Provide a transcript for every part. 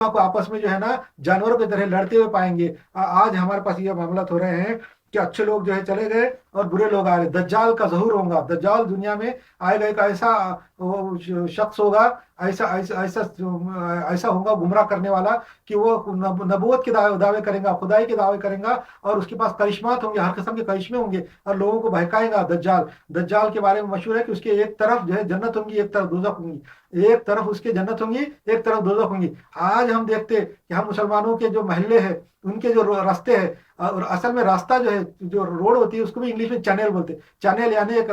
को आपस में जो है ना जानवरों की तरह लड़ते हुए पाएंगे। आज हमारे पास ये मामला हो रहे हैं कि अच्छे लोग जो है चले गए और बुरे लोग आ रहे। दज्जाल का ज़हूर होगा, दज्जाल दुनिया में आएगा, एक ऐसा शख्स होगा, ऐसा ऐसा ऐसा ऐसा होगा गुमराह करने वाला कि वो नबूवत के दावे करेगा, खुदाई के दावे करेगा, और उसके पास करिश्मात होंगे, हर किस्म के करिश्मे होंगे, और लोगों को बहकाएगा। दज्जाल, दज्जाल के बारे में मशहूर है कि उसके एक तरफ जो है जन्नत होंगी, एक तरफ दोजख होंगी, एक तरफ उसके जन्नत होंगी, एक तरफ दोजख होंगी। आज हम देखते कि हम मुसलमानों के जो महल्ले हैं, उनके जो रास्ते हैं, और असल में रास्ता जो है, जो रोड होती है, उसको भी इंग्लिश में चैनल बोलते हैं। चैनल यानी एक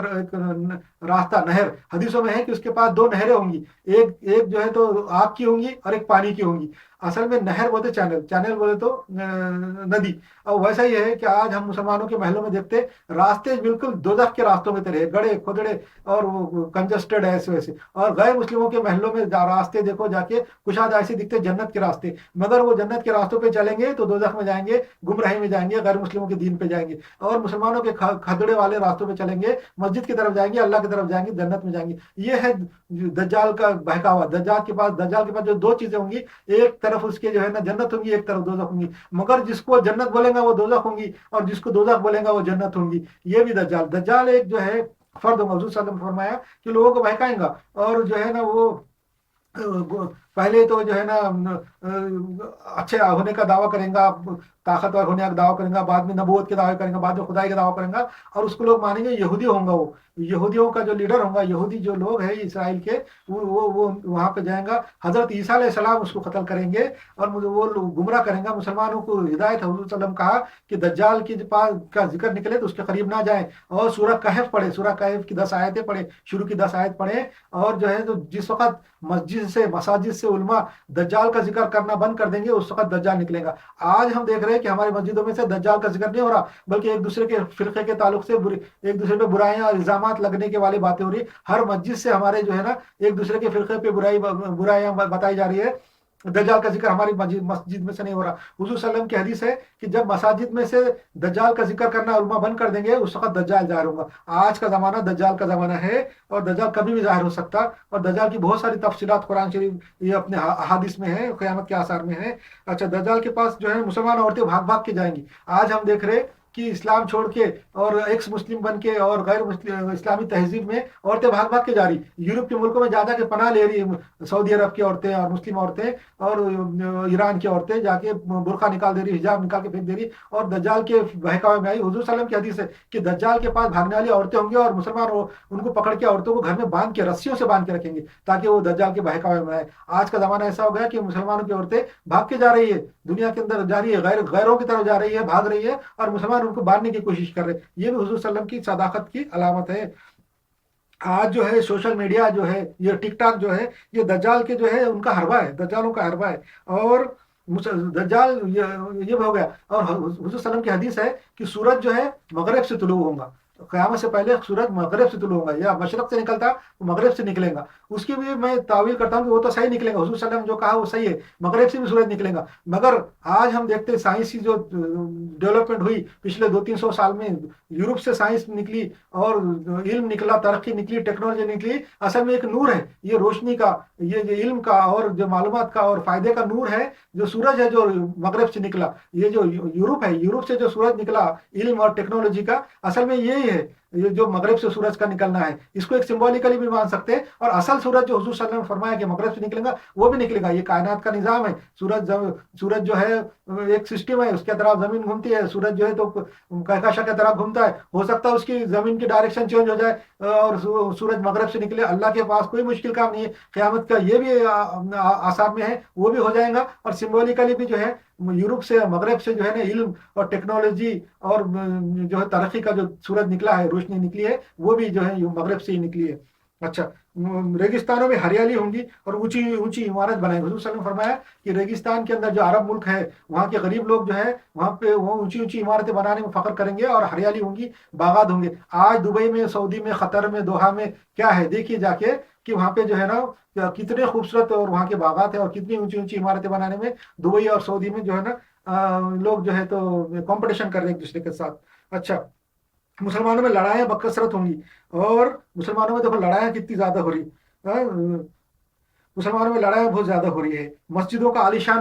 रास्ता, नहर। हदीसों में है कि उसके पास दो नहरें होंगी, एक एक जो है तो आग की होंगी और एक पानी की होंगी। असल में नहर बोलते चैनल, चैनल बोले तो नदी। और वैसा ही है कि आज हम मुसलमानों के महलों में देखते रास्ते बिल्कुल दोजख के रास्तों में तरह, गड़े खोदड़े और वो कंजस्टेड है ऐसे वैसे। और गैर मुस्लिमों के महलों में रास्ते देखो जाके, कुशाद ऐसे दिखते जन्नत के रास्ते, मगर वो जन्नत के रास्तों पे चलेंगे तो दोजख में जाएंगे, गुमराही में जाएंगे, गैर मुस्लिमों के दीन पे जाएंगे। और मुसलमानों के खदड़े वाले रास्तों पे चलेंगे, मस्जिद की तरफ जाएंगे, अल्लाह की तरफ जाएंगे, जन्नत में जाएंगे। ये है दज्जाल का बहकावा। दज्जाल के पास जो दो चीजें होंगी, एक तरफ उसके जो है ना जन्नत होंगी, एक तरफ दोजख होंगी। मगर जिसको जन्नत बोलेगा वो दोजख होंगी, और जिसको दोजख बोलेगा वो जन्नत होंगी। ये भी दज्जाल, दज्जाल एक जो है फर्द होगा। हुजूर सल्लल्लाहु अलैहि वसल्लम ने फरमाया कि लोगों को बहकाएगा, और जो है ना वो पहले तो जो है ना अच्छे होने का दावा करेगा, ताकतवर होने का दावा करेगा, बाद में नबूवत के दावे करेगा, बाद में खुदाई का दावा करेगा, और उसको लोग मानेंगे यहूदी होंगे। वो यहूदियों का जो लीडर होगा, यहूदी जो लोग हैं इसराइल के, वो वहां पे जाएगा। हजरत ईसा अलैहिस्सलाम उसको कत्ल करेंगे, और वो लोग गुमराह करेंगे मुसलमानों को। हिदायत है, हुजूर सल्लम कहा कि दज्जाल के पास का जिक्र निकले तो उसके करीब ना जाए, और सूरह कहफ पढ़े, सूरह कहफ की 10 आयतें पढ़े, शुरू की 10 आयत पढ़े। और जो है तो जिस वक्त मसाजिद से उलमा दज्जाल का जिक्र करना बंद कर देंगे, उस वक्त दज्जाल निकलेगा। आज हम देख रहे हैं कि हमारी मस्जिदों में से दज्जाल का जिक्र नहीं हो रहा, बल्कि एक दूसरे के फिरके के ताल्लुक से एक दूसरे पे बुराइयां और इल्जामात लगने के वाली बातें हो रही। हर मस्जिद से हमारे जो है ना एक दूसरे के फिरके पे बुराइयां बताई जा रही है। दज्जाल का जिक्र हमारी मस्जिद में से नहीं हो रहा। हुजूर सल्लम की हदीस है कि जब मसाजिद में से दज्जाल का जिक्र करना उलमा बंद कर देंगे, उस वक्त दज्जाल जाहिर होगा। आज का जमाना दज्जाल का जमाना है, और दज्जाल कभी भी जाहिर हो सकता। और दज्जाल की बहुत सारी तफसीलात कुरान शरीफ ये अपने हदीस में है, क़यामत के आसार में है। अच्छा, दज्जाल के पास जो है मुसलमान औरतें भाग भाग के जाएंगी। आज हम देख रहे कि इस्लाम छोड़ के और एक्स मुस्लिम बन के और गैर मुस्लिम इस्लामी तहजीब में औरतें भाग भाग के जा रही, यूरोप के मुल्कों में ज्यादा के पनाह ले रही है। सऊदी अरब की औरतें और मुस्लिम औरतें और ईरान की औरतें जाके बुरखा निकाल दे रही, हिजाब निकाल के फेंक दे रही, और दज्जाल के बहकावे में आई। हुजूर सल्लम की हदीस है कि दज्जाल के पास भागने वाली औरतें होंगी, और मुसलमान उनको पकड़ के औरतों को घर में बांध के, रस्सियों से बांध के रखेंगे, ताकि वो दज्जाल के बहकावे में आए। आज का जमाना ऐसा हो गया कि मुसलमानों की औरतें भाग के जा रही है, दुनिया के अंदर जा रही है, गैरों की तरफ जा रही है, भाग रही है, और मुसलमान उनको बांधने की कोशिश कर रहे हैं। ये भी हुजूर सल्लम की सदाकत की अलामत है। आज जो है सोशल मीडिया जो है, ये टिकटॉक जो है, ये दज्जाल के जो है उनका हरबा है, दज्जालों का हरबा है। और दज्जाल ये हो गया। और हुजूर सल्लम की हदीस है कि सूरज जो है मगरिब से तुलू होगा, क़यामत से पहले सूरज मगरिब से तुलू होगा, या मशरक से निकलता वो मगरिब से निकलेगा। उसकी भी मैं तावील करता हूँ कि वो तो सही निकलेगा, हुजूर सल्लम जो कहा वो सही है, मगरिब से भी सूरज निकलेगा। मगर आज हम देखते हैं साइंस की जो डेवलपमेंट हुई पिछले 200-300 साल में, यूरोप से साइंस निकली और इल्म निकला, तरक्की निकली, टेक्नोलॉजी निकली। असल में एक नूर है, ये रोशनी का, ये जो इल्म का और जो मालूमात का और फायदे का नूर है, जो सूरज है जो मगरिब से निकला। ये जो यूरोप है, यूरोप से जो सूरज निकला इल्म और टेक्नोलॉजी का, असल में यही है, ये जो मगरिब से सूरज का निकलना है। इसको एक सिंबॉलिकली भी मान सकते हैं। और असल सूरज जो हुजूर सल्लल्लाहु अलैहि वसल्लम ने फरमाया कि मगरिब से निकलेगा, वो भी निकलेगा। ये कायनात का निजाम है। सूरज जो है एक सिस्टम है, उसके तरफ जमीन घूमती है, सूरज जो है तो कहकशा के तरफ घूमता है। हो सकता है उसकी जमीन की डायरेक्शन चेंज हो जाए और सूरज मगरिब से निकले। अल्लाह के पास कोई मुश्किल काम नहीं है। क़यामत का ये भी आसार में है, वो भी हो जाएगा। और सिंबॉलिकली भी जो है यूरोप से मगरिब से जो है ना इल्म और टेक्नोलॉजी और जो है तरक्की का जो सूरज निकला है, रोशनी निकली है, वो भी जो है मगरिब से ही निकली है। अच्छा, रेगिस्तानों में हरियाली होंगी और ऊंची ऊंची इमारत बनाएंगे। हुजूर सल्लल्लाहु अलैहि वसल्लम ने फरमाया कि रेगिस्तान के अंदर जो अरब मुल्क है, वहाँ के गरीब लोग जो है वहाँ पे वो ऊंची ऊंची इमारतें बनाने में फख्र करेंगे, और हरियाली होंगी, बागात होंगे। आज दुबई में, सऊदी में, कतर में, दोहा में क्या है, देखिए जाके कि वहाँ पे जो है ना कितने खूबसूरत और वहाँ के बागात है, और कितनी ऊंची ऊंची इमारतें बनाने में दुबई और सऊदी में जो है ना लोग जो है तो कंपटीशन कर रहे हैं एक दूसरे के साथ। अच्छा, मुसलमानों में लड़ाइयाँ बकसरत होंगी, और मुसलमानों में देखो लड़ाइयाँ कितनी ज्यादा हो रही। हाँ, मुसलमानों में लड़ाई बहुत ज्यादा हो रही है, मस्जिदों का आलीशान